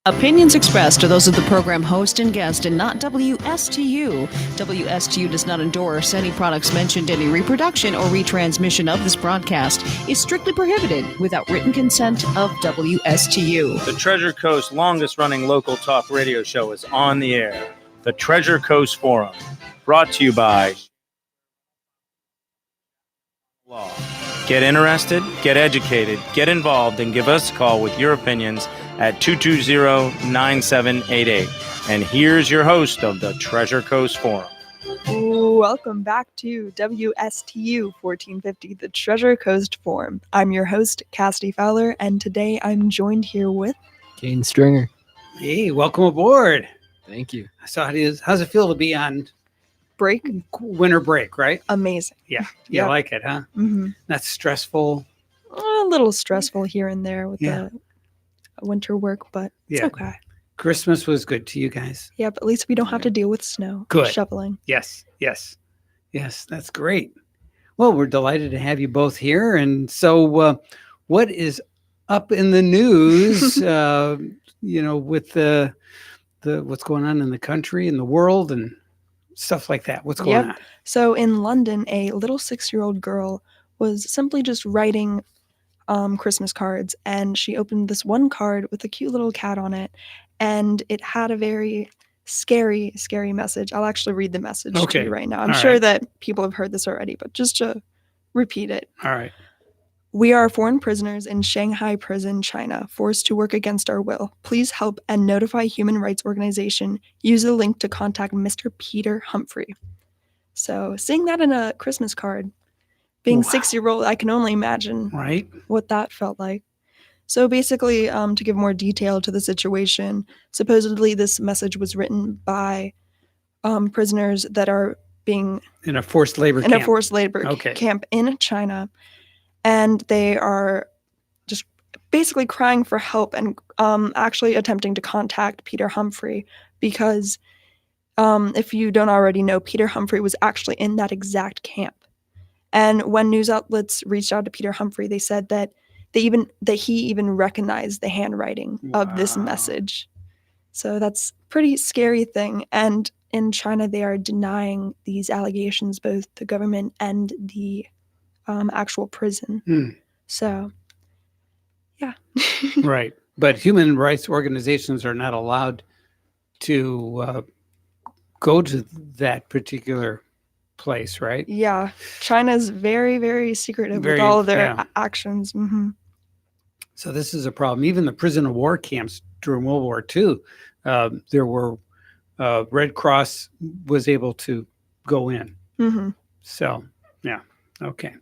Opinions expressed are those of the program host and guest and not WSTU. WSTU does not endorse any products mentioned. Any reproduction or retransmission of this broadcast is strictly prohibited without written consent of WSTU. The Treasure Coast longest-running local talk radio show is on the air. The Treasure Coast Forum, brought to you by Law. Get interested, get educated, get involved, and give us a call with your opinions at 220-9788. And here's your host of the Treasure Coast Forum. Welcome back to WSTU 1450, the Treasure Coast Forum. I'm your host, Cassidy Fowler, and today I'm joined here with Kane Stringer. Hey, welcome aboard. Than't you. So how's it feel to be on break. Winter break, right? Amazing. Yeah. You like it, huh? Mm-hmm. That's stressful. A little stressful here and there with the winter work, but it's okay. Christmas was good to you guys. Yeah, but at least we don't have to deal with snow. Good. Shoveling. Yes, that's great. Well, we're delighted to have you both here. And so what is up in the news, with the what's going on in the country and the world and stuff like that? What's going on? So in London, a little 6-year-old girl was simply just writing Christmas cards, and she opened this one card with a cute little cat on it, and it had a very scary message. I'll actually read the message to you right now. I'm sure that people have heard this already, but just to repeat it. All right. We are foreign prisoners in Shanghai prison, China, forced to work against our will. Please help and notify Human Rights Organization. Use the link to contact Mr. Peter Humphrey. So seeing that in a Christmas card, being 6-year-old, I can only imagine what that felt like. So basically, to give more detail to the situation, supposedly this message was written by prisoners that are being in a forced labor camp in China. And they are just basically crying for help and actually attempting to contact Peter Humphrey because if you don't already know, Peter Humphrey was actually in that exact camp. And when news outlets reached out to Peter Humphrey, they said that he even recognized the handwriting of this message. So that's a pretty scary thing. And in China, they are denying these allegations, both the government and the actual prison. So, yeah. Right. But human rights organizations are not allowed to go to that particular place, right? Yeah. China's very, very secretive with all of their actions. Mm-hmm. So this is a problem. Even the prison of war camps during World War II, there were Red Cross was able to go in. Mm-hmm. So, yeah. Okay.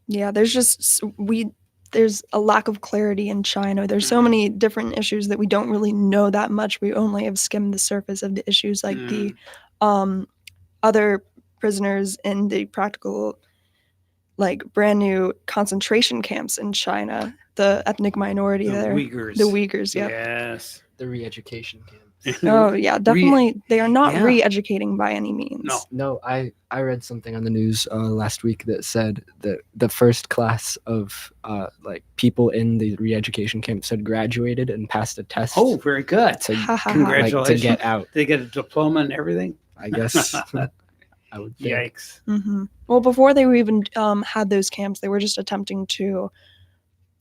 Yeah, there's a lack of clarity in China. There's so many different issues that we don't really know that much. We only have skimmed the surface of the issues, like the other prisoners in the practical, like brand new concentration camps in China, the ethnic minority there. The Uyghurs, yeah. Yes. The re-education camps. Oh, yeah, definitely. They are not re-educating by any means. No, I read something on the news last week that said that the first class of people in the re-education camps had graduated and passed a test. Oh, very good. Congratulations. To get out. They get a diploma and everything? I guess. I would think. Yikes. Mm-hmm. Well, before they were even had those camps, they were just attempting to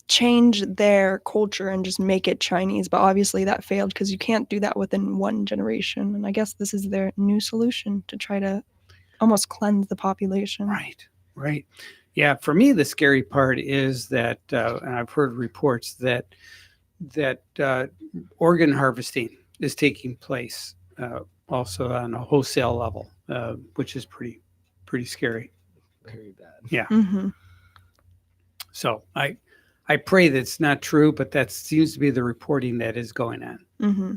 change their culture and just make it Chinese, but obviously that failed because you can't do that within one generation. And I guess this is their new solution to try to almost cleanse the population. Right. Yeah, for me the scary part is that and I've heard reports that organ harvesting is taking place also on a wholesale level, which is pretty scary. Very bad. Yeah. Mm-hmm. So I pray that's not true, but that seems to be the reporting that is going on. Mm-hmm.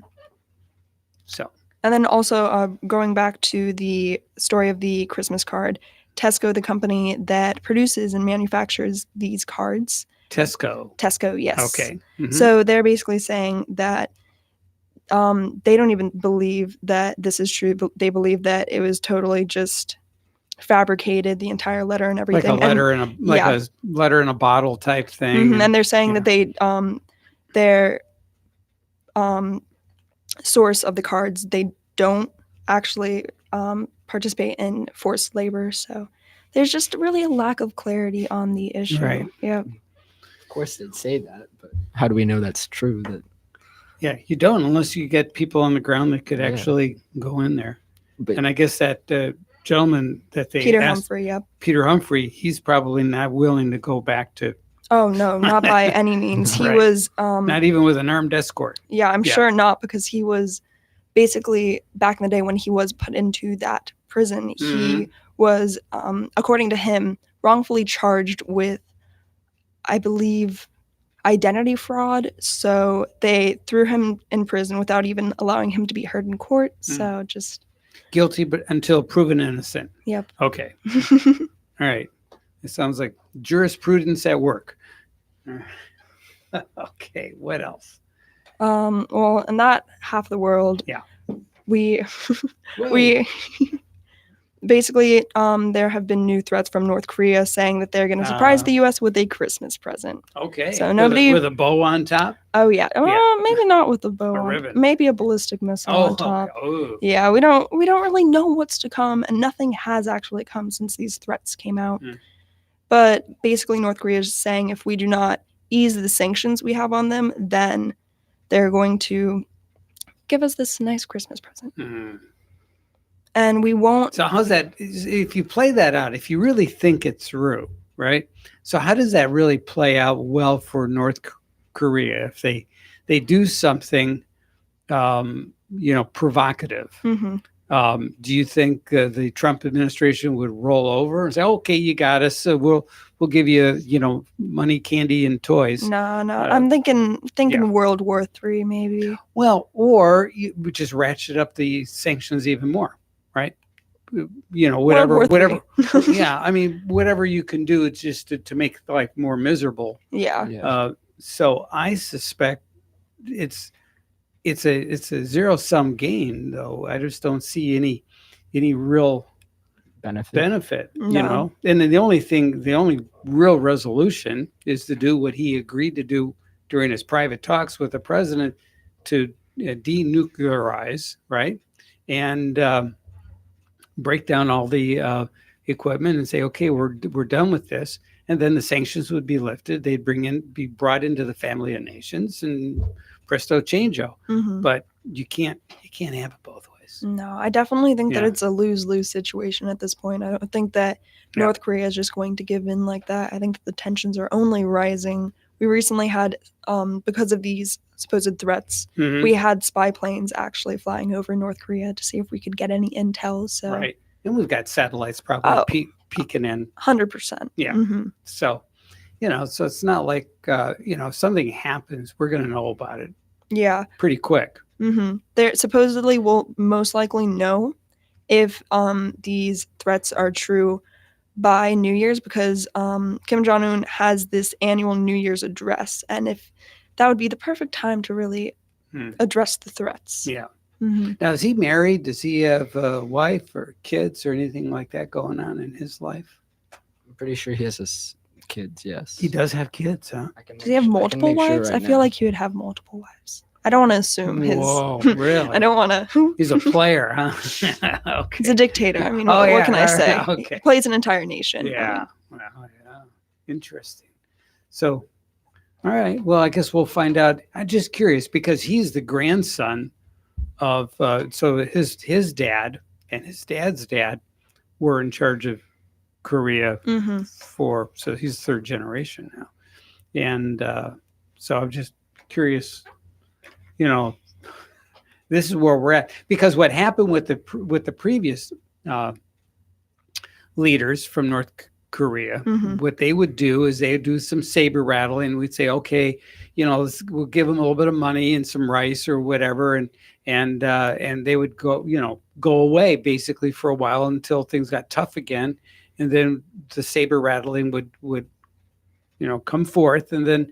So. And then also going back to the story of the Christmas card, Tesco, the company that produces and manufactures these cards. Tesco, yes. Okay. Mm-hmm. So they're basically saying that they don't even believe that this is true. But they believe that it was totally just fabricated, the entire letter and everything. Like a letter a letter in a bottle type thing. Mm-hmm. And they're saying that they their source of the cards, they don't actually participate in forced labor. So there's just really a lack of clarity on the issue. Right. Yeah. Of course, they'd say that, but how do we know that's true? That Yeah, you don't unless you get people on the ground that could Yeah. actually go in there. but And I guess that gentleman that they Peter asked, Humphrey. Yep. Peter Humphrey, he's probably not willing to go back to, Oh no, not by any means. He Right. was not even with an armed escort. yeah, I'm Yeah. sure not, because he was basically back in the day when he was put into that prison, he was according to him wrongfully charged with, I believe, identity fraud. So they threw him in prison without even allowing him to be heard in court. So just Guilty, but until proven innocent. yep. Okay. All right. It sounds like jurisprudence at work. Okay. What else? Well, in that half of the world, Yeah. we basically there have been new threats from North Korea saying that they're going to surprise the U.S. with a Christmas present. Okay. So nobody- with a bow on top. Oh yeah, Yeah. maybe not with the bow, A on- ribbon. maybe a ballistic missile on top. Oh. Yeah, we don't really know what's to come, and nothing has actually come since these threats came out. Mm. But basically, North Korea is saying if we do not ease the sanctions we have on them, then they're going to give us this nice Christmas present, Mhm. and we won't. So how's that? If you play that out, if you really think it through, right? So how does that really play out well for North Korea if they do something, provocative? Mhm. Do you think the Trump administration would roll over and say, "Okay, you got us. So we'll give you, money, candy, and toys"? No, Uh, I'm thinking yeah. World War III maybe. Well, or you would just ratchet up the sanctions even more, right? Whatever. World War III. Yeah, I mean, whatever you can do, it's just to make life more miserable. Yeah. yeah. So I suspect it's a zero sum game, though. I just don't see any real benefit, No. And then the only real resolution is to do what he agreed to do during his private talks with the president to denuclearize, right? And break down all the equipment and say, okay, we're done with this. And then the sanctions would be lifted. They'd be brought into the family of nations, and presto changeo. Mhm. But you can't have it both ways. No, I definitely think that Yeah. it's a lose-lose situation at this point. I don't think that Yeah. North Korea is just going to give in like that. I think that the tensions are only rising. We recently had, because of these supposed threats, Mhm. we had spy planes actually flying over North Korea to see if we could get any intel. So Right. And we've got satellites probably Oh. peeking in. 100%. Yeah. Mhm. So, so it's not like, if something happens, we're going to know about it Yeah. pretty quick. They supposedly will most likely know if these threats are true by New Year's, because Kim Jong-un has this annual New Year's address, and if that would be the perfect time to really address the threats. Yeah. Mhm. Now, is he married? Does he have a wife or kids or anything like that going on in his life? I'm pretty sure he has his kids. Yes, He does have kids, huh? Does he have multiple wives? I feel like he would have multiple wives. I don't want to assume his. Whoa, really? I don't want to. He's a player, huh? Okay. He's a dictator. I mean, Oh, what yeah, can I say? okay. He plays an entire nation. I Yeah. mean, Well, yeah. Interesting. So, all right. Well, I guess we'll find out. I'm just curious because he's the grandson of, so his dad and his dad's dad were in charge of Korea mhm. so he's third generation now. And so I'm just curious, this is where we're at, because what happened with the previous leaders from North Korea, Mhm. what they would do is they would do some saber rattling. We'd say, okay, we'll give them a little bit of money and some rice or whatever, and they would go away basically for a while until things got tough again, and then the saber rattling would come forth, and then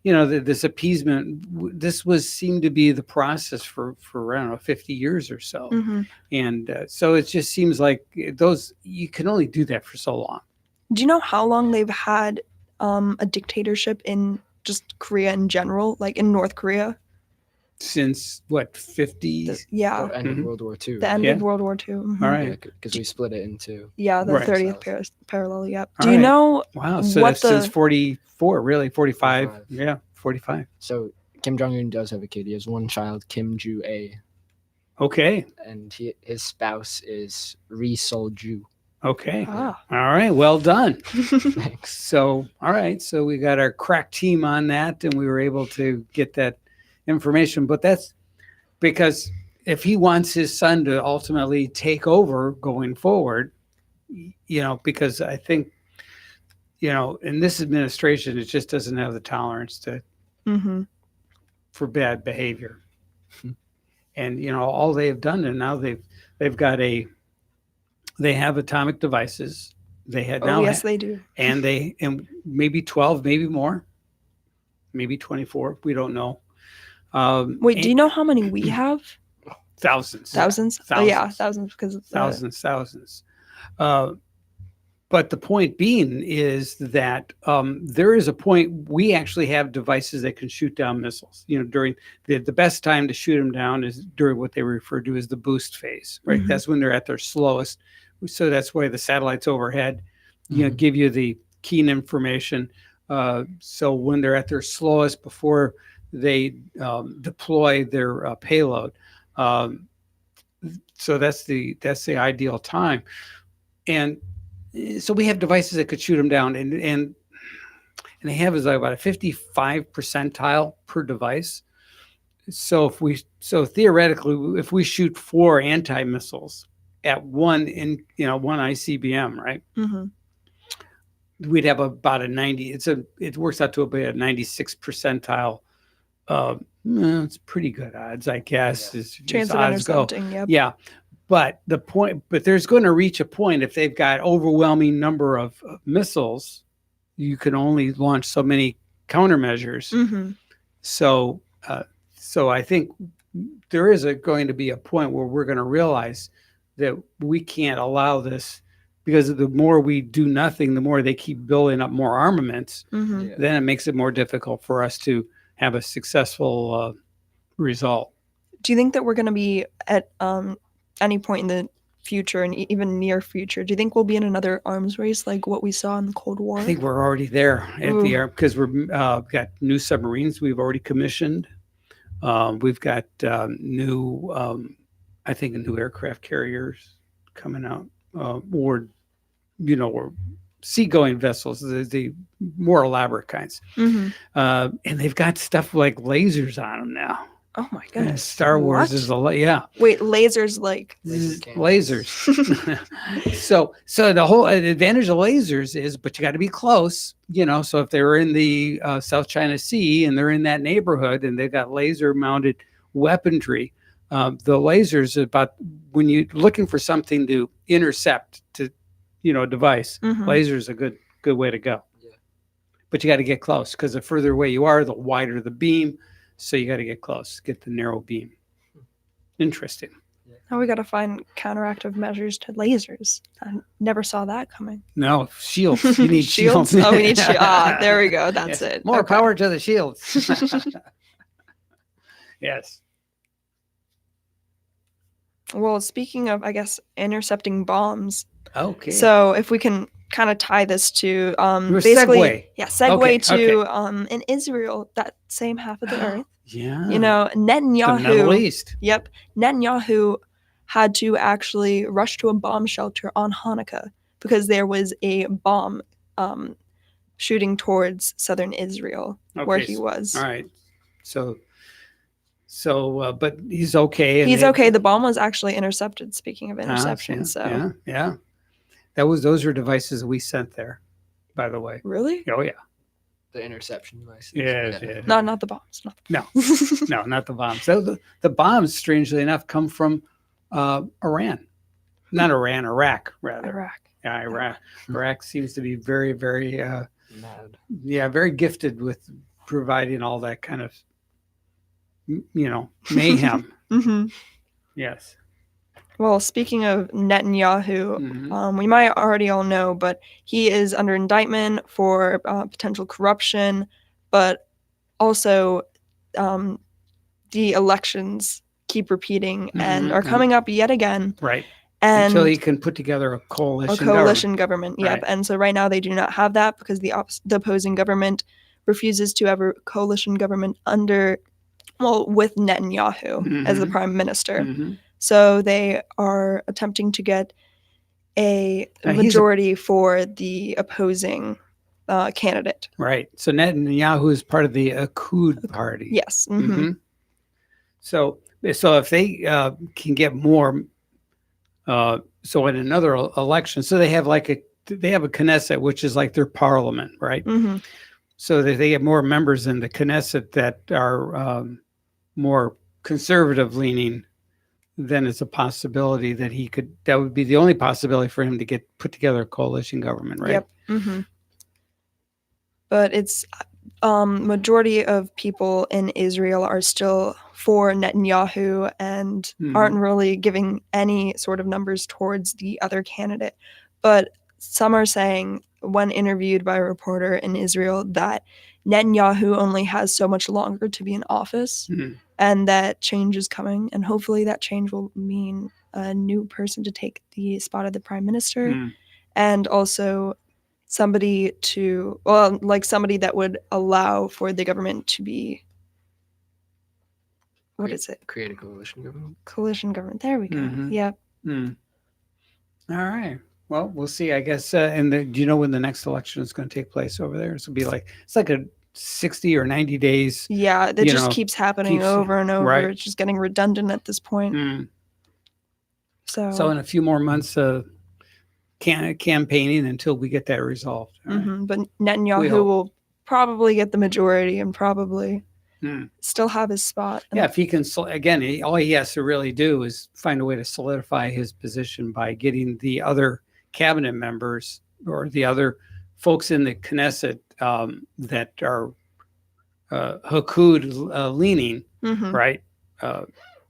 this appeasement. This seemed to be the process for I don't know 50 years or so, Mhm. and so it just seems like you can only do that for so long. Do you know how long they've had a dictatorship in just Korea in general, like in North Korea? since what, 50s? Yeah, Or end of Mhm. World War II. the end Yeah. of World War II. Mhm. All right. Because we split it into. Yeah, the Right. 30th parallel. Yep. All Do you right. know Wow. So what that's since the 44, really 45. 45. Yeah, 45. So Kim Jong Un does have a kid. He has one child, Kim Ju-a, Okay. and his spouse is Ri Sol-ju. Okay. ah? All right. Well done. Thanks. So, all right. So we got our crack team on that, and we were able to get that information. But that's because if he wants his son to ultimately take over going forward, because I think, in this administration, it just doesn't have the tolerance hmm for bad behavior. And, all they have done, and now they've got they have atomic devices. They had Oh now yes, they do. and maybe 12, maybe more, maybe 24. We don't know. Wait, do you know how many we have? Thousands. Thousands? Oh yeah, thousands because of Thousands. But the point being is that there is a point we actually have devices that can shoot down missiles. During the best time to shoot them down is during what they refer to as the boost phase, right? Mhm. That's when they're at their slowest. So that's why the satellites overhead, Mhm. give you the keen information. So when they're at their slowest before they deploy their payload, so that's the ideal time. And so we have devices that could shoot them down, and they have is like about a 55 percentile per device. So theoretically, if we shoot 4 anti-missiles at one ICBM, right, Mhm. we'd have about a 90. It works out to about a 96 percentile. It's pretty good odds, I guess. Yeah. As Chance of odds go. intercepting. Yep. Yeah. But there's going to reach a point if they've got overwhelming number of missiles, you can only launch so many countermeasures. hmm So I think there is going to be a point where we're going to realize that we can't allow this, because the more we do nothing, the more they keep building up more armaments. hmm Yeah. Then it makes it more difficult for us to have a successful result. Do you think that we're going to be at any point in the future and even near future? Do you think we'll be in another arms race like what we saw in the Cold War? I think we're already there at Ooh. the air, because we've got new submarines we've already commissioned. We've got new aircraft carriers coming out, or seagoing vessels, the more elaborate kinds. hmm And they've got stuff like lasers on them now. Oh my goodness. Star Wars What? is yeah. Wait, lasers like Laser cannons. Lasers. so the whole advantage of lasers is, but you got to be close, so if they're in the South China Sea and they're in that neighborhood and they've got laser mounted weaponry, the lasers about when you're looking for something to intercept a device, Mhm. laser is a good way to go. Yeah. But you got to get close, because the further away you are, the wider the beam. So you got to get close, get the narrow beam. Interesting. Now we got to find counteractive measures to lasers. I never saw that coming. No, shields. You need shields. Oh, we need shields. There we go. That's Yes. it. More Okay. power to the shields. Yes. Well, speaking of, I guess, intercepting bombs. Okay. So if we can kind of tie this to We're basically segue. segue Okay, to in Israel, that same half of the earth. Yeah. You know, the Middle Netanyahu. East. Yep. Netanyahu had to actually rush to a bomb shelter on Hanukkah because there was a bomb shooting towards southern Israel where Okay, he was. All right. So, but he's okay. and He's they- okay. The bomb was actually intercepted. Speaking of Ah, interception, yeah, so yeah. Those were devices we sent there, by the way. really, Oh yeah. The interception devices. Yes, yeah. not the bombs. Not the No, bombs. no, not the bombs. So the bombs, strangely enough, come from Iran. Not Iran, Iraq, rather. Iraq. Yeah, Iraq. Iraq seems to be very, very, Mad. very gifted with providing all that kind of, mayhem. hmm Yes. Well, speaking of Netanyahu, Mhm. we might already all know, but he is under indictment for potential corruption, but also the elections keep repeating and Mhm, are coming up yet again. Right. And Until he can put together a coalition. government. Yep. Right. And so right now they do not have that because the opposing government refuses to have a coalition government with Netanyahu as the Mhm. prime minister. Mhm. So they are attempting to get a Now, he's a- majority for the opposing candidate. Right. So Netanyahu is part of the Akud party. Yes. Mhm. So if they can get more, so in another election, so they have a Knesset, which is like their parliament, right? Mhm. So that they get more members in the Knesset that are more conservative leaning, then it's a possibility that that would be the only possibility for him to put together a coalition government, right? Yep. But it's majority of people in Israel are still for Netanyahu and aren't really giving any sort of numbers towards the other candidate. But some are saying, when interviewed by a reporter in Israel, that Netanyahu only has so much longer to be in office and that change is coming. And hopefully that change will mean a new person to take the spot of the prime minister and also somebody that would allow for the government to be Create a coalition government. coalition government. There we go. Mhm. Yep. All right. Well, we'll see. I guess. Do you know when the next election is going to take place over there? It's like a 60 or 90 days. Yeah, that just keeps happening over and over. Right. It's just getting redundant at this point. So in a few more months, campaigning until we get that resolved. All right. But Netanyahu will probably get the majority and probably still have his spot. Yeah, if he can, again, all he has to really do is find a way to solidify his position by getting the other cabinet members or the other folks in the Knesset that are Hakud leaning, right?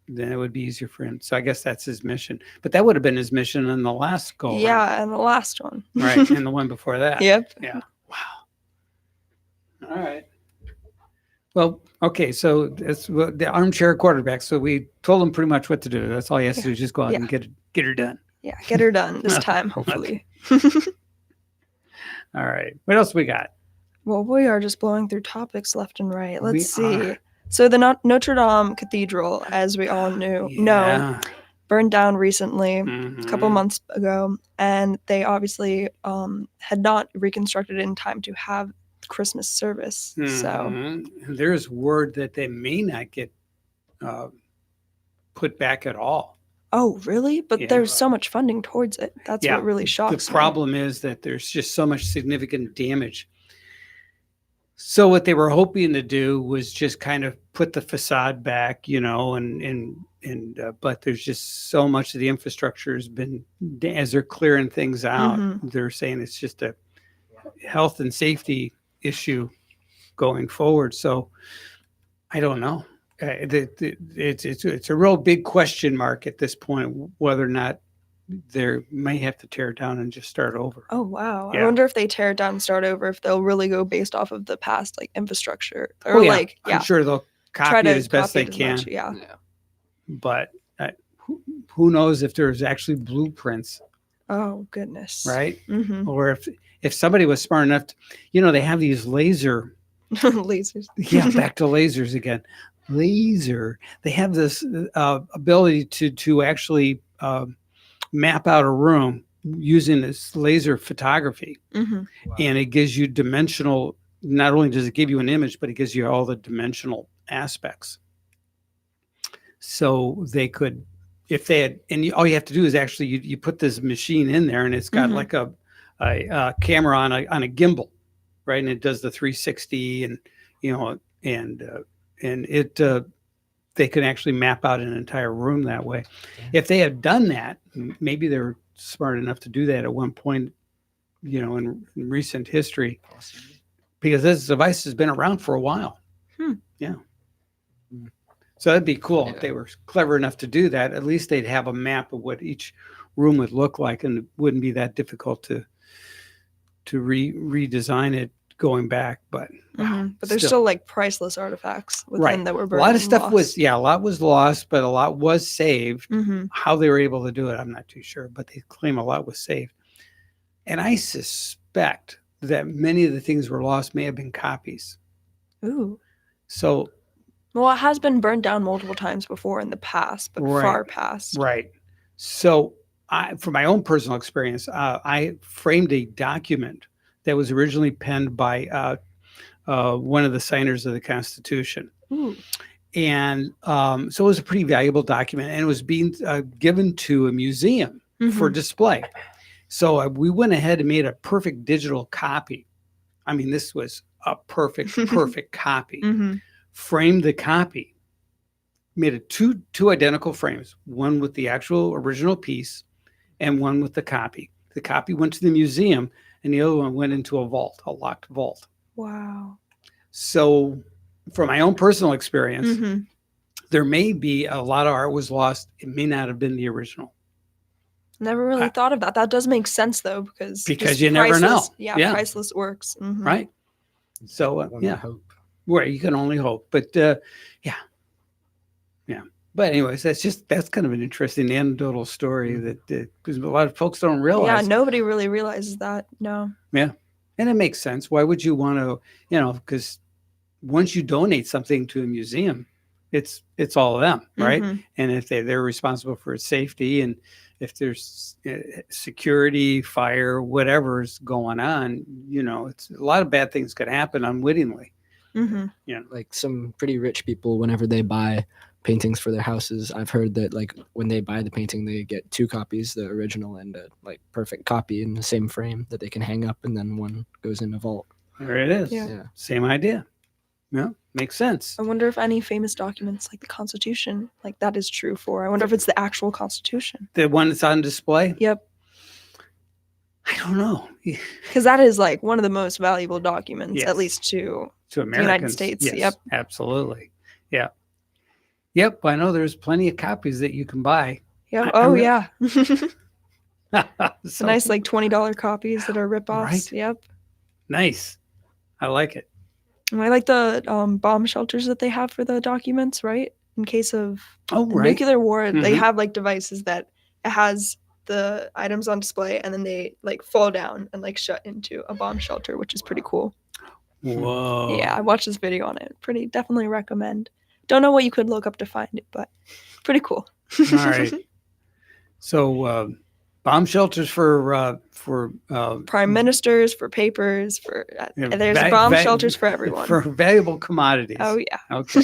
Then it would be easier for him. So I guess that's his mission. But that would have been his mission in the last go. Yeah, and the last one. Right, and the one before that. Yep. Yeah. Wow. All right. Well, okay, so it's the armchair quarterback. So we told him pretty much what to do. That's all he has to do is just go out and get her done. Yeah, get her done this time, hopefully. All right. What else we got? Well, we are just blowing through topics left and right. Let's see. So the Notre Dame Cathedral, as we all know, burned down recently, a couple months ago, and they obviously had not reconstructed in time to have Christmas service. So there's word that they may not get put back at all. Oh, really? But there's so much funding towards it. That's what really shocks me. The problem is that there's just so much significant damage. So what they were hoping to do was just kind of put the facade back, but there's just so much of the infrastructure has been, as they're clearing things out, they're saying it's just a health and safety issue going forward. So I don't know. It's a real big question mark at this point, whether or not they may have to tear it down and just start over. Oh, wow. Yeah. I wonder if they tear it down and start over, if they'll really go based off of the past, infrastructure. Or I'm sure they'll copy it as best they can. Yeah. But who knows if there's actually blueprints. Oh, goodness. Right? Or if somebody was smart enough to, they have these lasers. Yeah, back to lasers again. Laser. They have this ability to actually map out a room using this laser photography. Wow. And it gives you dimensional, not only does it give you an image, but it gives you all the dimensional aspects. So they could, if they had, and all you have to do is actually, you put this machine in there and it's got like a camera on a gimbal, right? And it does the 360 and, and it, they can actually map out an entire room that way. If they had done that, maybe they're smart enough to do that at one point, in recent history, because this device has been around for a while. Yeah. So that'd be cool if they were clever enough to do that. At least they'd have a map of what each room would look like, and it wouldn't be that difficult to redesign it going back, but wow, But there's still like priceless artifacts within right. that were A burned. lot of and stuff lost. a lot was lost, but a lot was saved. Mhm. How they were able to do it, I'm not too sure, but they claim a lot was saved. And I suspect that many of the things were lost may have been copies. Ooh. So, Well, it has been burned down multiple times before in the past, but Right. far past. right. So, from my own personal experience, I framed a document that was originally penned by one of the signers of the Constitution. Ooh. And so it was a pretty valuable document, and it was being given to a museum for Mhm. display. So we went ahead and made a perfect digital copy. I mean, this was a perfect copy. Mhm. Framed the copy, made it two identical frames, one with the actual original piece and one with the copy. The copy went to the museum, and the other one went into a vault, a locked vault. Wow. So, from my own personal experience, Mhm. there may be a lot of art was lost. It may not have been the original. Never really thought of that. That does make sense though, because just You never know. priceless- Yeah, Yeah. priceless works. Mhm. Right? So, One would yeah, hope. well, you can only hope. But yeah. But anyways, that's kind of an interesting anecdotal story that because a lot of folks don't Yeah, realize. nobody really realizes that. No. And it makes sense. Why would you want to, because once you donate something to a museum, it's all of them, right? Mhm. And if they're responsible for its safety, and if there's security, fire, whatever's going on, it's a lot of bad things could happen unwittingly. Mhm. Like some pretty rich people, whenever they buy paintings for their houses, I've heard that like when they buy the painting, they get 2 copies, the original and a like perfect copy in the same frame that they can hang up, and then one goes in a vault. There it is. Yeah. Yeah. Same idea. Yeah, makes sense. I wonder if any famous documents like the Constitution, like that is true for. I wonder if it's the actual Constitution. The one that's on display? Yep. I don't know. Because that is like one of the most valuable documents, Yes. at least to To Americans. States, Yes, yep. absolutely. Yeah. Yep, I know there's plenty of copies that you can buy. Yep. I Oh re- yeah. So, Nice like $20 copies that are ripoffs. Right. Yep. Nice. I like it. And I like the bomb shelters that they have for the documents, right? In case of Oh, the right. nuclear war, they Mhm. have like devices that it has the items on display and then they like fall down and like shut into a bomb shelter, which is pretty cool. Whoa. Yeah, I watched this video on it. Definitely recommend. Don't know what you could look up to find it, but pretty cool. All right. So, bomb shelters for Prime ministers, for papers, for Yeah, there's va- bomb va- shelters for everyone. for valuable commodities. Oh yeah. Okay.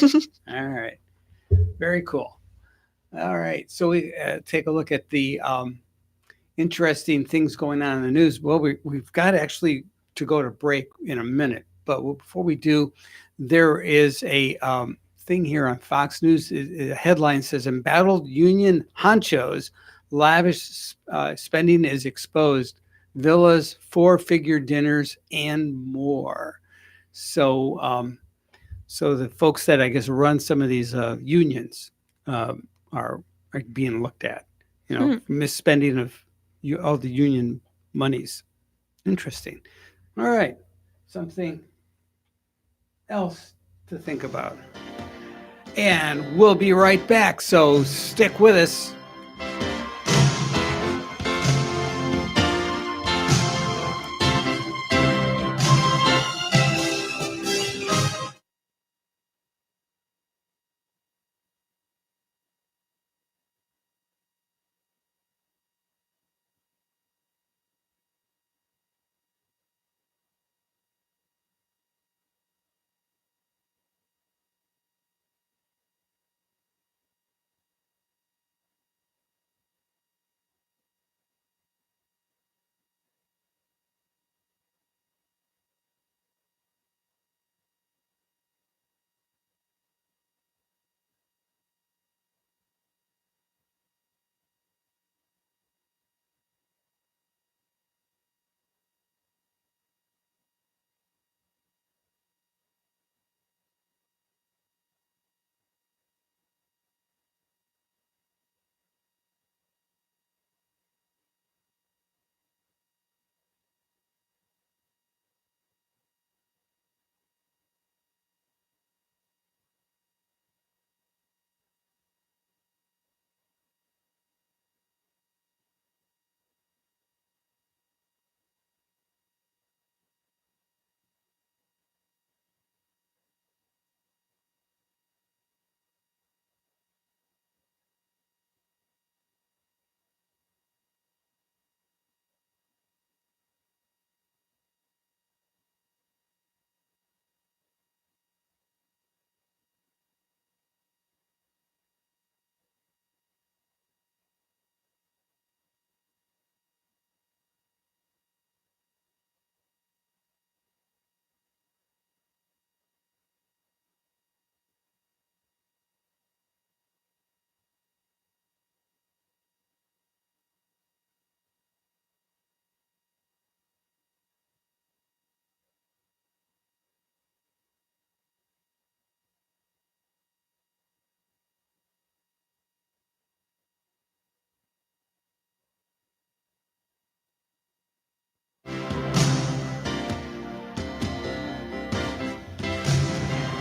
All right. Very cool. All right. So we take a look at the interesting things going on in the news. Well, we've got actually to go to break in a minute, but before we do, there is a thing here on Fox News. A headline says, "Embattled union honchos, lavish spending is exposed, villas, 4-figure dinners, and more." So, so the folks that I guess run some of these unions are being looked at, misspending of all the union monies. Interesting. All right, something else to think about. And we'll be right back, so stick with us.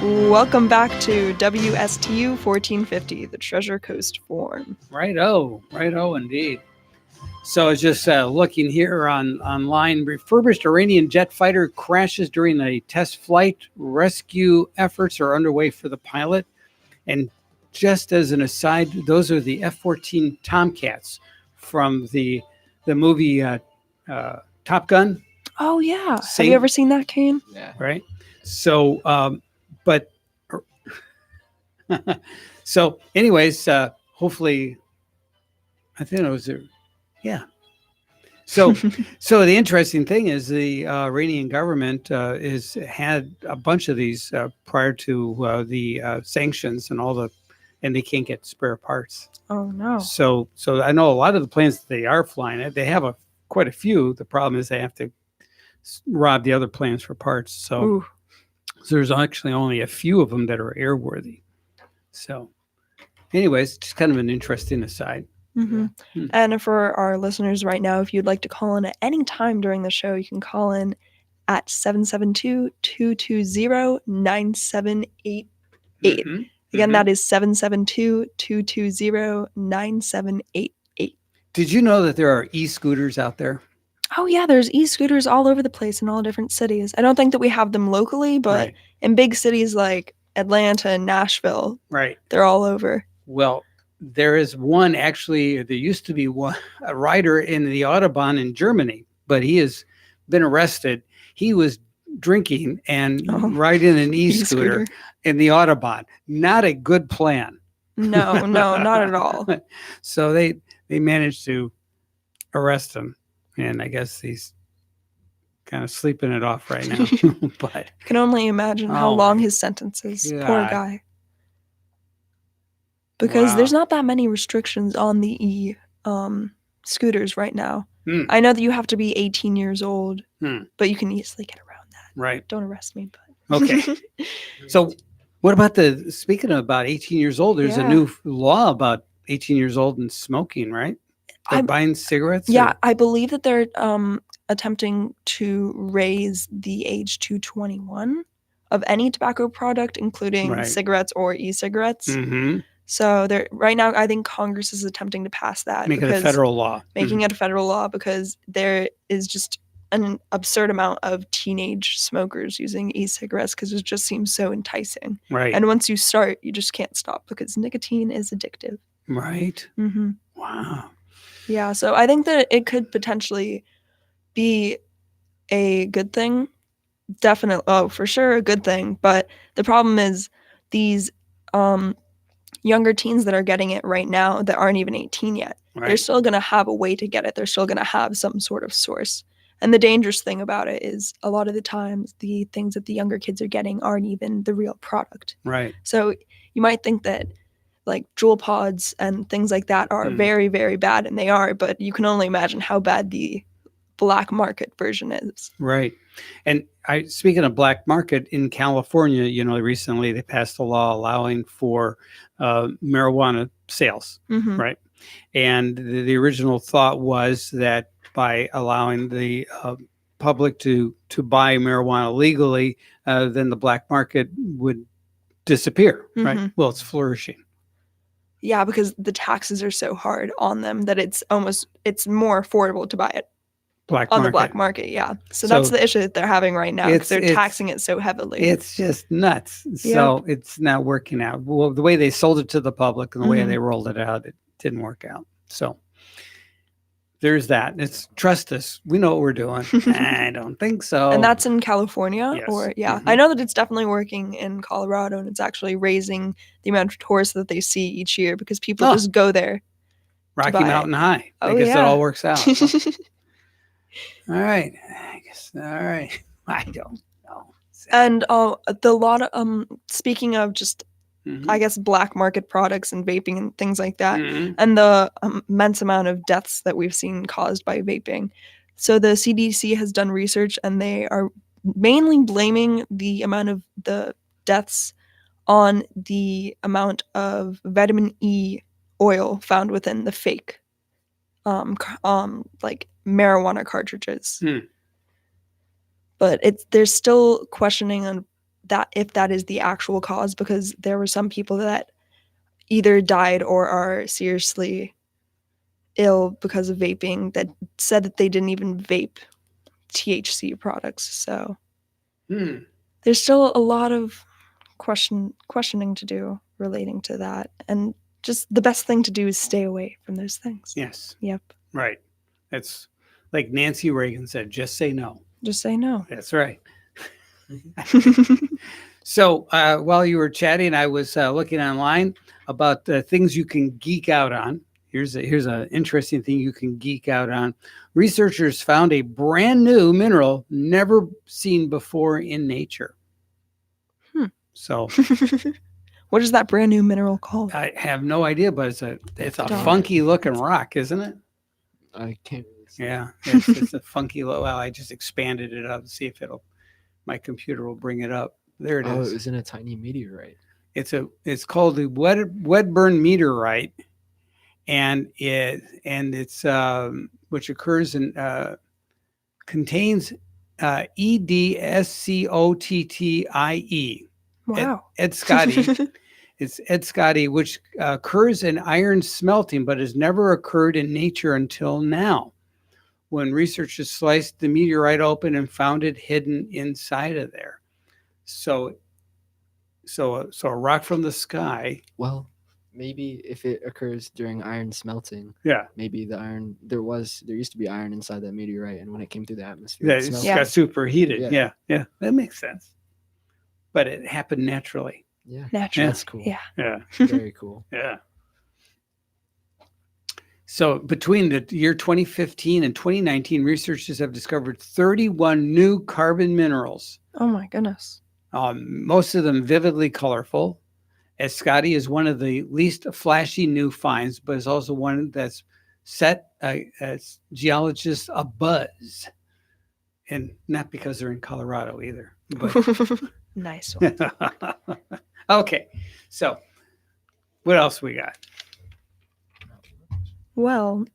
Welcome back to WSTU 1450, the Treasure Coast Forum. Righto, indeed. So I was just looking here online. Refurbished Iranian jet fighter crashes during a test flight. Rescue efforts are underway for the pilot. And just as an aside, those are the F-14 Tomcats from the movie Top Gun. Oh, yeah. Same- Have you ever seen that, Kane? Yeah. Right. So, so anyways, hopefully, I think it was yeah. So the interesting thing is the Iranian government has had a bunch of these prior to the sanctions and they can't get spare parts. Oh, no. So I know a lot of the planes that they are flying, they have quite a few. The problem is they have to rob the other planes for parts. So there's actually only a few of them that are airworthy. So anyways, just kind of an interesting aside. Mm-hmm. Yeah. And for our listeners right now, if you'd like to call in at any time during the show, you can call in at 772-220-9788. Mhm. Again, that is 772-220-9788. Did you know that there are e-scooters out there? Oh, yeah, there's e-scooters all over the place in all different cities. I don't think that we have them locally, but in big cities like Atlanta and Nashville, Right. they're all over. Well, there is one actually. There used to be a rider in the Autobahn in Germany, but he has been arrested. He was drinking and riding an e-scooter in the Autobahn. Not a good plan. No, not at all. So they managed to arrest him, and I guess he's kind of sleeping it off right now. But I can only imagine how long his sentence is. Poor God. guy. Because Wow. there's not that many restrictions on the scooters right now. Hmm. I know that you have to be 18 years old, Hmm. but you can easily get around that. Right. Don't arrest me, but Okay. So what about speaking of about 18 years old, there's a Yeah. new law about 18 years old and smoking, right? Like buying cigarettes? yeah, I believe that they're attempting to raise the age to 21 of any tobacco product, including cigarettes or e-cigarettes. Mm-hmm. So they're right now, I think Congress is attempting to pass that. Make it a federal law. Making it a federal law because there is just an absurd amount of teenage smokers using e-cigarettes because it just seems so enticing. Right. And once you start, you just can't stop because nicotine is addictive. Right. Mm-hmm. Wow. Yeah, so I think that it could potentially be a good thing. Definitely, for sure, a good thing. But the problem is these younger teens that are getting it right now that aren't even 18 yet. Right. They're still going to have a way to get it. They're still going to have some sort of source. And the dangerous thing about it is a lot of the times the things that the younger kids are getting aren't even the real product. Right. So you might think that like Juul pods and things like that are very, very bad, and they are, but you can only imagine how bad the black market version is. Right. And speaking of black market in California, recently they passed a law allowing for marijuana sales, right? And the original thought was that by allowing the public to buy marijuana legally, then the black market would disappear, right? Well, it's flourishing. Yeah, because the taxes are so hard on them that it's more affordable to buy it on the black market. Yeah. So that's the issue that they're having right now because they're taxing it so heavily. It's just nuts. So it's not working out. Well, the way they sold it to the public and the way they rolled it out, it didn't work out. So there's that. It's trust us. We know what we're doing. I don't think so. And that's in California? Yes. Or I know that it's definitely working in Colorado, and it's actually raising the amount of tourists that they see each year because people just go there. Rocky Mountain High. I guess it all works out. All right. I guess. All right. I don't know. And speaking of just I guess black market products and vaping and things like that, and the immense amount of deaths that we've seen caused by vaping. So the CDC has done research, and they are mainly blaming the amount of the deaths on the amount of vitamin E oil found within the fake, like marijuana cartridges. But there's still questioning on that if that is the actual cause, because there were some people that either died or are seriously ill because of vaping that said that they didn't even vape THC products. So there's still a lot of questioning to do relating to that, and just the best thing to do is stay away from those things. Yes. Yep. Right. That's like Nancy Reagan said, just say no. Just say no. That's right. So while you were chatting, I was looking online about the things you can geek out on. Here's an interesting thing you can geek out on. Researchers found a brand new mineral never seen before in nature. So what is that brand new mineral called? I have no idea, but it's a Darn. funky looking rock, isn't it? I can't really see. Yeah, it's a funky. Well, I just expanded it up to see if my computer will bring it up. There it Oh, is. it was in a tiny meteorite. It's called the Wedburn meteorite, and it's which occurs in contains EDSCOTTIE. Wow. Edskati. It's Edskati, which occurs in iron smelting, but has never occurred in nature until now, when researchers sliced the meteorite open and found it hidden inside of there. So a rock from the sky. Well, maybe if it occurs during iron smelting, Yeah. maybe the iron there used to be iron inside that meteorite, and when it came through the atmosphere, Yeah, it it's smelled. Yeah. got superheated. Yeah. Yeah, that makes sense. But it happened naturally. Yeah, Natural. that's cool. Yeah. Yeah, Very cool. yeah. So between the year 2015 and 2019, researchers have discovered 31 new carbon minerals. Oh my goodness. Most of them vividly colorful. Escati is one of the least flashy new finds, but is also one that's set as geologists abuzz. And not because they're in Colorado either. But Nice one. okay, so what else we got? Well,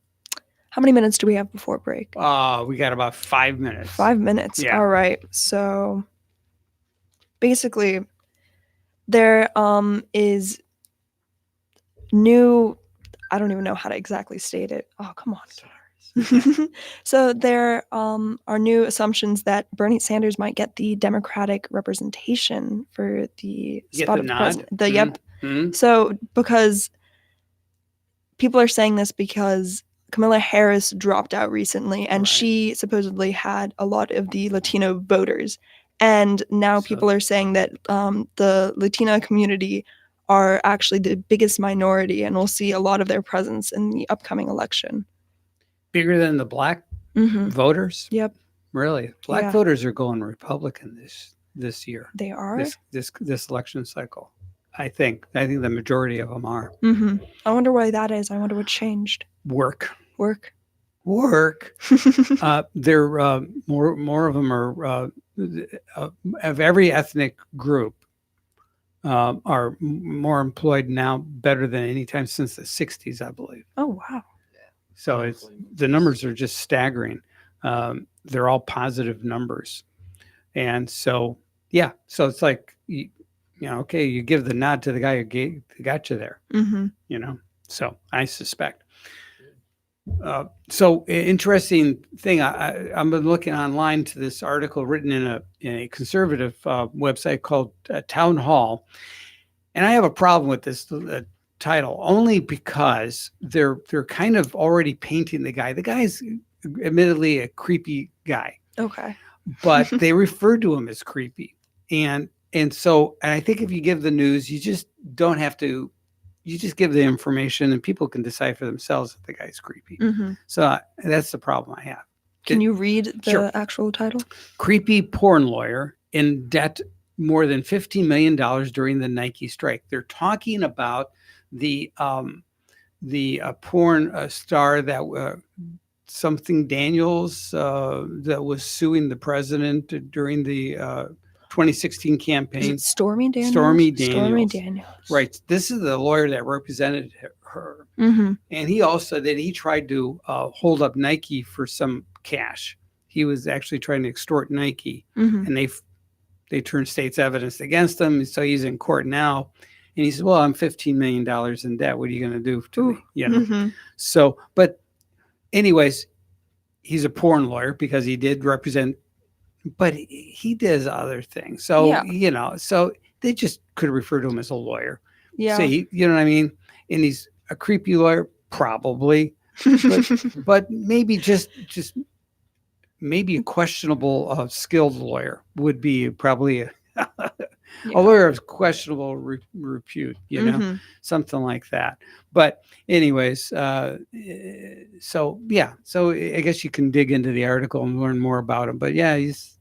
how many minutes do we have before break? We got about 5 minutes. 5 minutes. Yeah. All right. So basically, there is new. I don't even know how to exactly state it. Oh, come on. So there are new assumptions that Bernie Sanders might get the Democratic representation for the Get spot the of nod? president. Mhm. Yep. Mhm. So because people are saying this because Kamala Harris dropped out recently, and Right. she supposedly had a lot of the Latino voters. And now So- people are saying that the Latina community are actually the biggest minority, and we'll see a lot of their presence in the upcoming election. Bigger than the black Hmm. voters? Yep, Really? Black Yeah. voters are going Republican this year. they are. This election cycle. I think the majority of them are. I wonder why that is. I wonder what changed. Work. They're more of them are of every ethnic group are more employed now better than any time since the 60s, I believe. Oh, wow. So the numbers are just staggering. They're all positive numbers. And so, yeah, so it's like, okay, you give the nod to the guy who got you there, so I suspect. So interesting thing. I've been looking online to this article written in a conservative website called Town Hall, and I have a problem with this title only because they're kind of already painting the guy. The guy's admittedly a creepy guy, Okay. but they refer to him as creepy, and so I think if you give the news, you just don't have to. You just give the information, and people can decide for themselves if the guy's creepy. So that's the problem I have. Can you read the Sure. actual title? Creepy porn lawyer in debt more than $15 million during the Nike strike. They're talking about the porn star that something Daniels that was suing the president during the 2016 Is campaign. it Stormy Daniels? Stormy Stormy Daniels. Daniels. Right. This is the lawyer that represented her. Mm-hmm. And he also he tried to hold up Nike for some cash. He was actually trying to extort Nike, Mm-hmm. and they turned state's evidence against him. So he's in court now. And he says, well, I'm $15 million in debt. What are you going to do to me? You know? Mhm. So, but anyways, he's a porn lawyer because he did represent, but he does other things. So, Yeah. you know, so they just could refer to him as a lawyer. Yeah. See, you know what I mean? And he's a creepy lawyer, probably, but maybe just maybe a questionable skilled lawyer would be probably a lawyer of questionable repute, you know, Mhm. something like that. But anyways, so yeah, so I guess you can dig into the article and learn more about him. But yeah, he's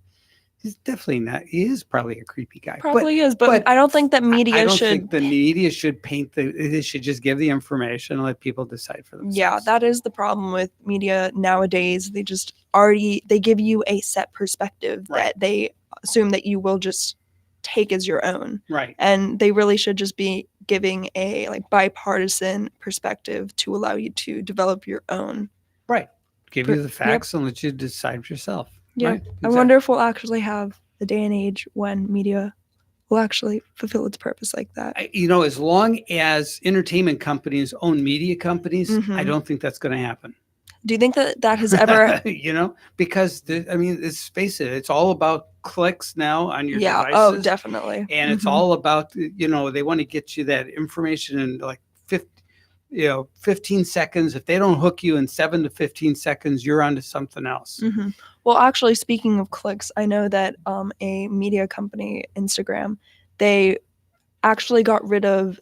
definitely not. He is probably a creepy guy. Probably is, but I don't think that I media don't should. think the media should paint they should just give the information and let people decide for themselves. Yeah, that is the problem with media nowadays. They just they give you a set perspective Right. that they assume that you will just take as your own. Right. And they really should just be giving a like bipartisan perspective to allow you to develop your own. Right. Give you the Yep. facts and let you decide for yourself. Yeah. Right? I Exactly. wonder if we'll actually have the day and age when media will actually fulfill its purpose like that. You know, as long as entertainment companies own media companies, I Mhm. don't think that's going to happen. Do you think that that has ever you know, because I mean, let's face it, it's all about clicks now on your Yeah, devices. oh, definitely. And it's Mhm. all about, you know, they want to get you that information in like 15 seconds. If they don't hook you in 7 to 15 seconds, you're onto something else. Mhm. Well, actually, speaking of clicks, I know that a media company, Instagram, they actually got rid of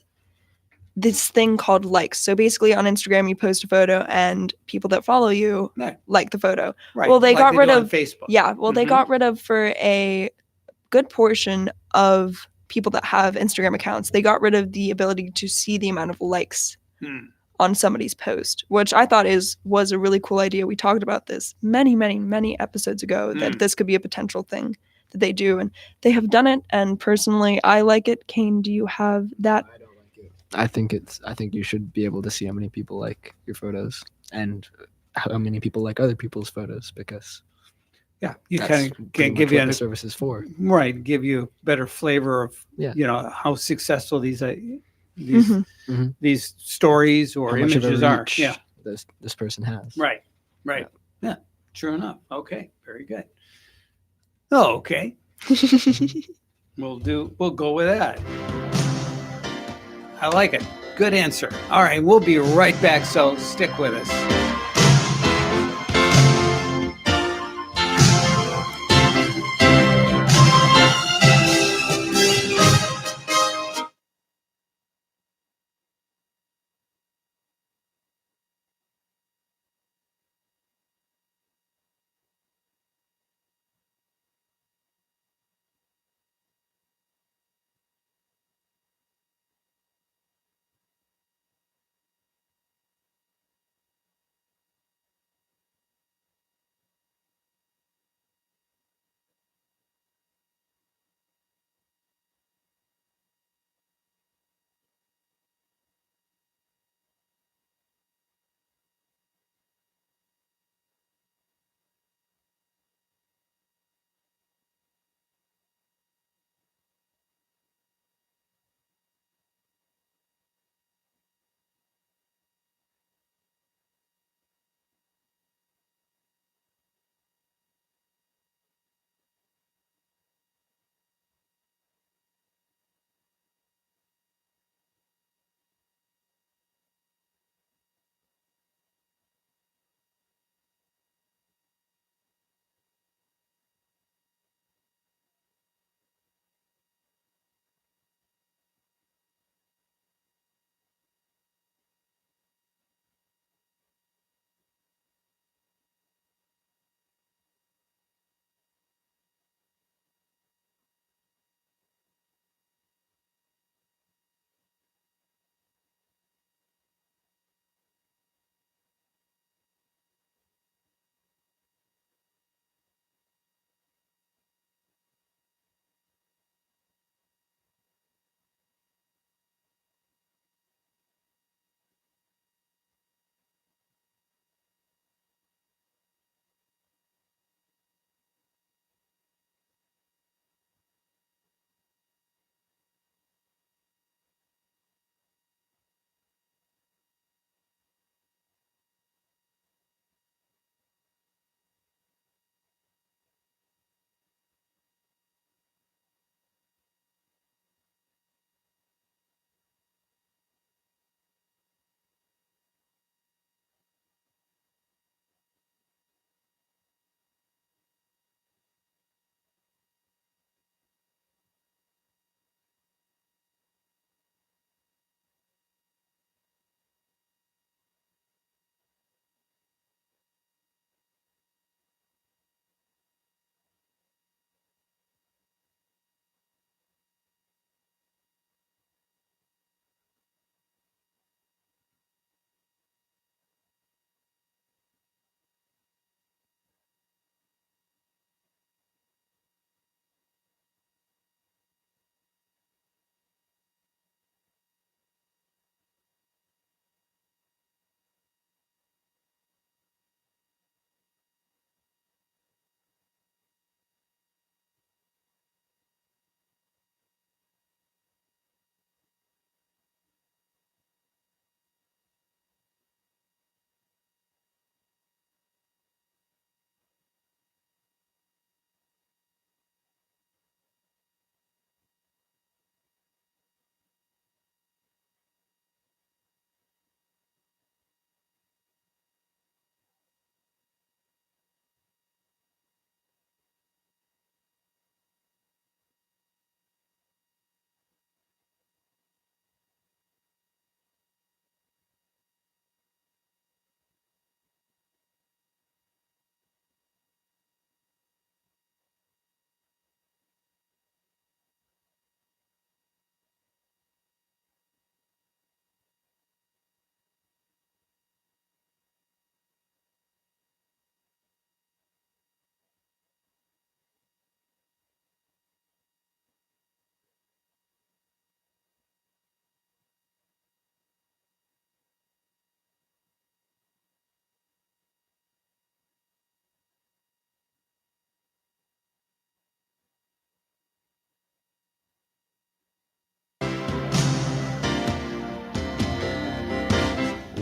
this thing called likes. So basically, on Instagram, you post a photo, and people that follow you Right. like the photo. Right. Well, they like got they rid do on of Facebook. Yeah, well, they Mhm. got rid of for a good portion of people that have Instagram accounts. They got rid of the ability to see the amount of likes Hmm. on somebody's post, which I thought was a really cool idea. We talked about this many episodes ago that this could be a potential thing that they do, and they have done it. And personally, I like it. Kane, do you have that? I don't like it. I think you should be able to see how many people like your photos and how many people like other people's photos, because Yeah. You that's kind of pretty can much give you what an the service is for. right, give you a better flavor of Yeah. you know how successful these Mhm. these stories or How much of a images are. reach Yeah. this person has. Right. Yeah. True enough. Okay. Very good. Oh, okay. We'll go with that. I like it. Good answer. All right, we'll be right back, so stick with us.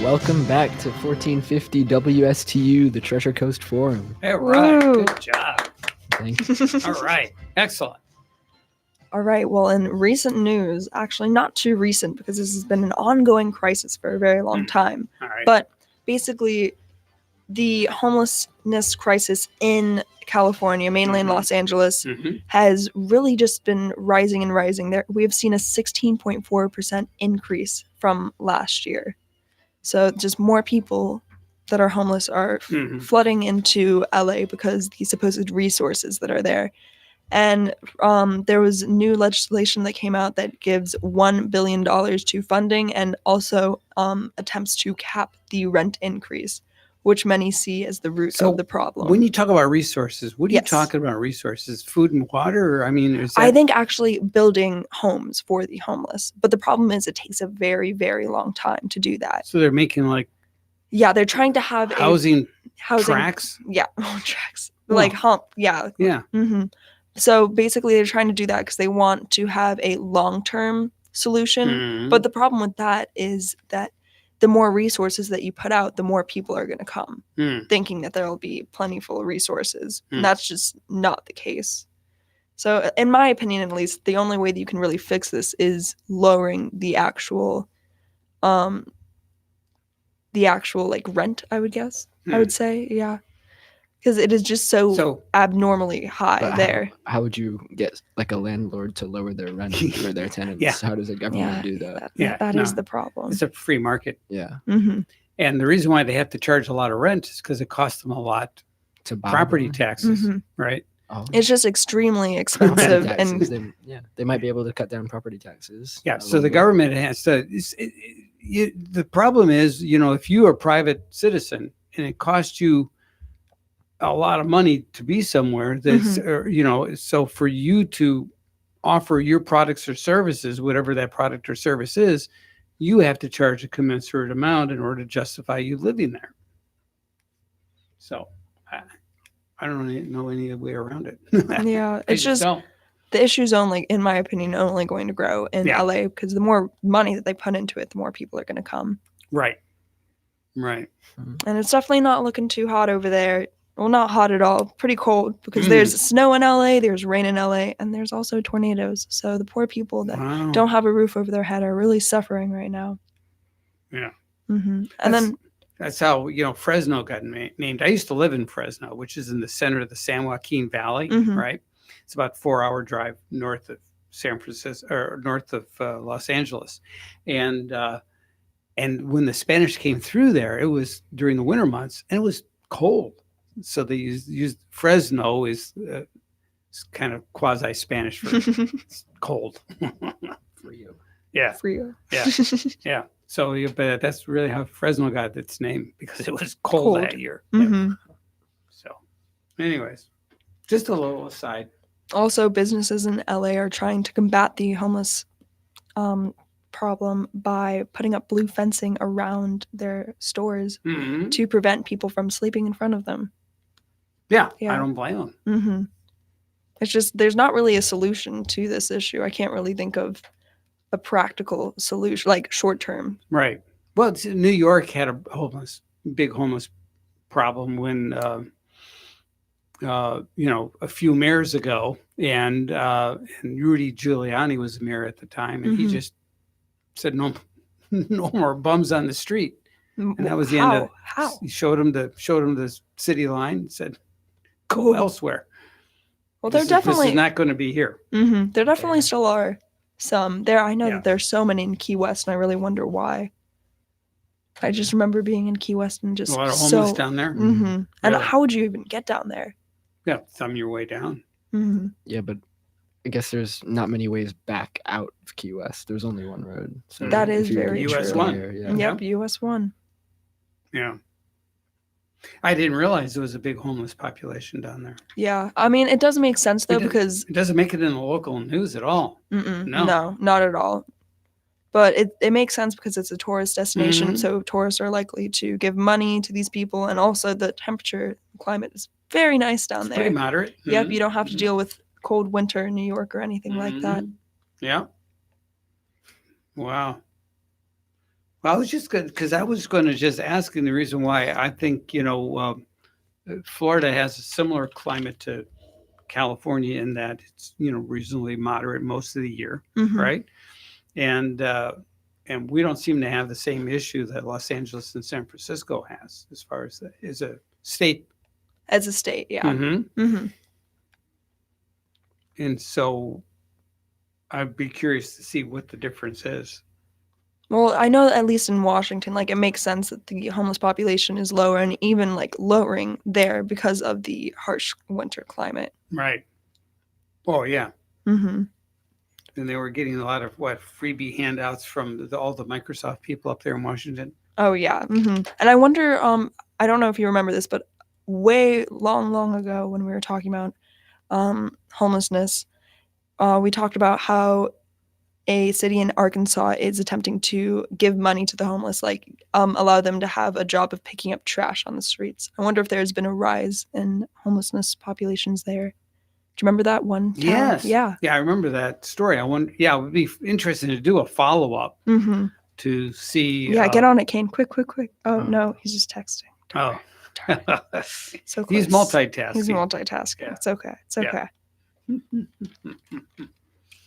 Welcome back to 1450 WSTU, the Treasure Coast Forum. All right. Woo. Good job. Thank you. All right. Excellent. All right. Well, in recent news, actually not too recent because this has been an ongoing crisis for a very long time. All right. But basically, the homelessness crisis in California, mainly in Los Angeles, Mhm. has really just been rising and rising. There, we have seen a 16.4% increase from last year. So just more people that are homeless are Mhm. flooding into LA because the supposed resources that are there. And there was new legislation that came out that gives $1 billion to funding and also attempts to cap the rent increase, which many see as the root So of the problem. When you talk about resources, what are you Yes. talking about resources? Food and water? Or, I mean, is that I think actually building homes for the homeless. But the problem is it takes a very, very long time to do that. so? They're making like Yeah, they're trying to have housing housing tracks. Yeah, tracks. Wow. Like hump. Yeah. Yeah. hmm So basically, they're trying to do that because they want to have a long-term solution. Mhm. But the problem with that is that the more resources that you put out, the more people are going to come, Mm. thinking that there will be plentiful resources. Mm. And that's just not the case. So, in my opinion, at least, the only way that you can really fix this is lowering the actual like rent. I would guess. I would say, yeah, because it is just so abnormally high But there. How would you get like a landlord to lower their rent for their tenants? Yeah. How does a government do that? That is no. the problem. It's a free market. Yeah. hmm And the reason why they have to charge a lot of rent is because it costs them a lot To buy property more? taxes, Mhm. right? Oh. It's just extremely Property expensive, taxes, and they might be able to cut down property taxes. Yeah. a So little the bit. government has to. The problem is, if you are a private citizen and it costs you a lot of money to be somewhere, that's so for you to offer your products or services, whatever that product or service is, you have to charge a commensurate amount in order to justify you living there. So I don't really know any way around it. yeah, I it's just don't. the issue's only, in my opinion, only going to grow in Yeah. LA because the more money that they put into it, the more people are going to come, Right. and it's definitely not looking too hot over there. Well, not hot at all. Pretty cold because Mm. there's snow in LA, there's rain in LA, and there's also tornadoes. So the poor people that Wow. don't have a roof over their head are really suffering right now. Yeah. And That's- then That's how Fresno got named. I used to live in Fresno, which is in the center of the San Joaquin Valley. Mhm. Right, it's about a 4-hour drive north of San Francisco or north of Los Angeles, and when the Spanish came through there, it was during the winter months and it was cold, so they used Fresno is kind of quasi Spanish for it's cold. For you. Yeah, Frio. Yeah. yeah. So, but that's really how Fresno got its name because it was cold that year. hmm So, anyways, just a little aside. Also, businesses in LA are trying to combat the homeless problem by putting up blue fencing around their stores Mhm. to prevent people from sleeping in front of them. Yeah, Yeah. I don't blame them. hmm It's just there's not really a solution to this issue. I can't really think of a practical solution, like short term. Right. Well, New York had a big homeless problem when, a few mayors ago, and Rudy Giuliani was the mayor at the time, and he Mhm. just said no more bums on the street, and that was the How? end of. How? He showed him the city line, and said, "Go elsewhere." Well, This there is definitely not going to be here. there definitely still are some there. I know Yeah. that there's so many in Key West, and I really wonder why. I just remember being in Key West and just A lot of homeless so. down there. And Really? how would you even get down there? Yeah, thumb your way down. Yeah, but I guess there's not many ways back out of Key West. There's only one road. So That if is you very go US true. one. there, yeah. Yep, US 1. Yeah. I didn't realize there was a big homeless population down there. Yeah, I mean, it does make sense though It does- because It doesn't make it in the local news at all. No. no, not at all. But it makes sense because it's a tourist destination, Mhm. so tourists are likely to give money to these people, and also the climate is very nice down It's there. pretty moderate. Yep, Mhm. you don't have to deal with cold winter in New York or anything like that. Mhm. Yeah. Wow. Well, I was just good because I was going to just ask, and the reason why I think, Florida has a similar climate to California in that it's, reasonably moderate most of the year, Mhm. right? And we don't seem to have the same issue that Los Angeles and San Francisco has as far as as a state. As a state, yeah. Mhm. hmm And so I'd be curious to see what the difference is. Well, I know that at least in Washington, like it makes sense that the homeless population is lower and even like lowering there because of the harsh winter climate. Right. Oh, yeah. hmm And they were getting a lot of freebie handouts from all the Microsoft people up there in Washington. Oh yeah. And I wonder, I don't know if you remember this, but way long ago when we were talking about homelessness, we talked about how a city in Arkansas is attempting to give money to the homeless, like allow them to have a job of picking up trash on the streets. I wonder if there's been a rise in homelessness populations there. Do you remember that one town? Yes. Yeah. Yeah, I remember that story. I wonder. Yeah, it would be interesting to do a follow up hmm to see. Yeah, get on it, Kane. Quick. Oh, Oh. no, he's just texting. Oh, Darn it. So close. he's multitasking. He's multitasking. Yeah. It's okay. It's Yeah. okay.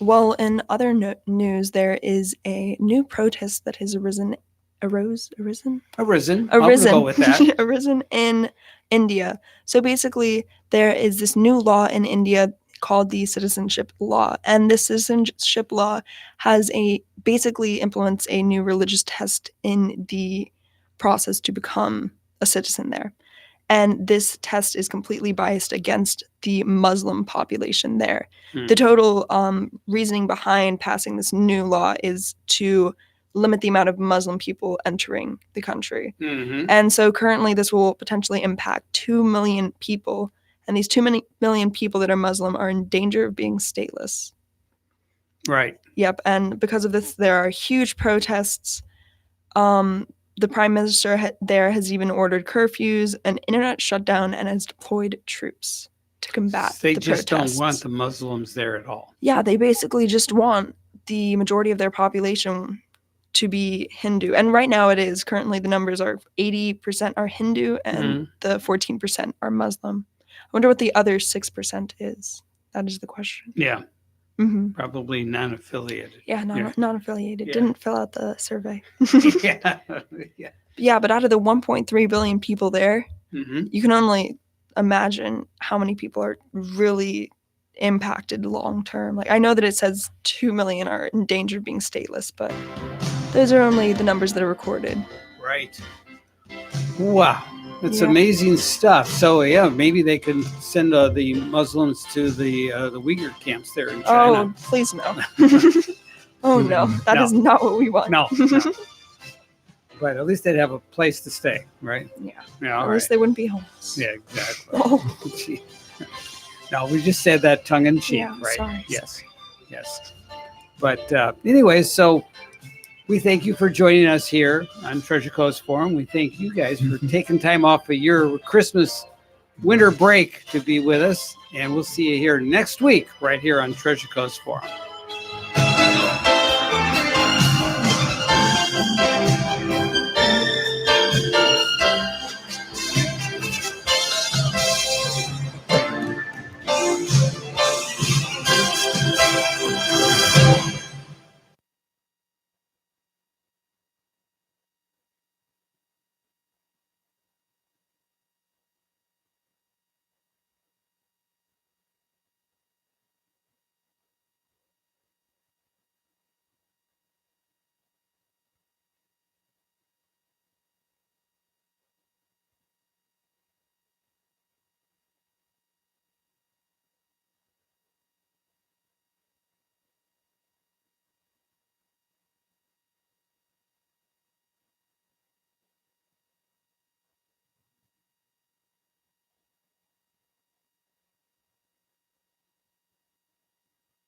Well, in other news, there is a new protest that has arisen. Arisen. Arisen. I'll go with that. Arisen in India. So basically, there is this new law in India called the Citizenship Law, and this Citizenship Law basically implements a new religious test in the process to become a citizen there. And this test is completely biased against the Muslim population there. Hmm. The total reasoning behind passing this new law is to limit the amount of Muslim people entering the country. Mhm. And so currently this will potentially impact 2 million people. And these 2 million people that are Muslim are in danger of being stateless. Right. Yep. And because of this, there are huge protests. The prime minister there has even ordered curfews, an internet shutdown, and has deployed troops to combat They the just protests. don't want the Muslims there at all. Yeah, they basically just want the majority of their population to be Hindu. And right now it is. Currently the numbers are 80% are Hindu and the 14% are Muslim. I wonder what the other 6% is. That is the question. Yeah, hmm probably non-affiliated. Yeah, not affiliated. Yeah. Didn't fill out the survey. Yeah. Yeah. Yeah, but out of the 1.3 billion people there, hmm you can only imagine how many people are really impacted long term. Like I know that it says 2 million are in danger of being stateless, but those are only the numbers that are recorded. Right. Wow. That's Yeah. amazing stuff. So yeah, maybe they can send the Muslims to the Uyghur camps there in China. Oh, please no. Oh no, that is No. not what we want. No. But at least they'd have a place to stay, right? Yeah. Yeah. At All least right. they wouldn't be homeless. Yeah. Exactly. Oh, Gee. No, we just said that tongue in cheek, Yeah, right? sorry, Yes. Yes. But anyways, so we thank you for joining us here on Treasure Coast Forum. We thank you guys for taking time off of your Christmas winter break to be with us. And we'll see you here next week right here on Treasure Coast Forum.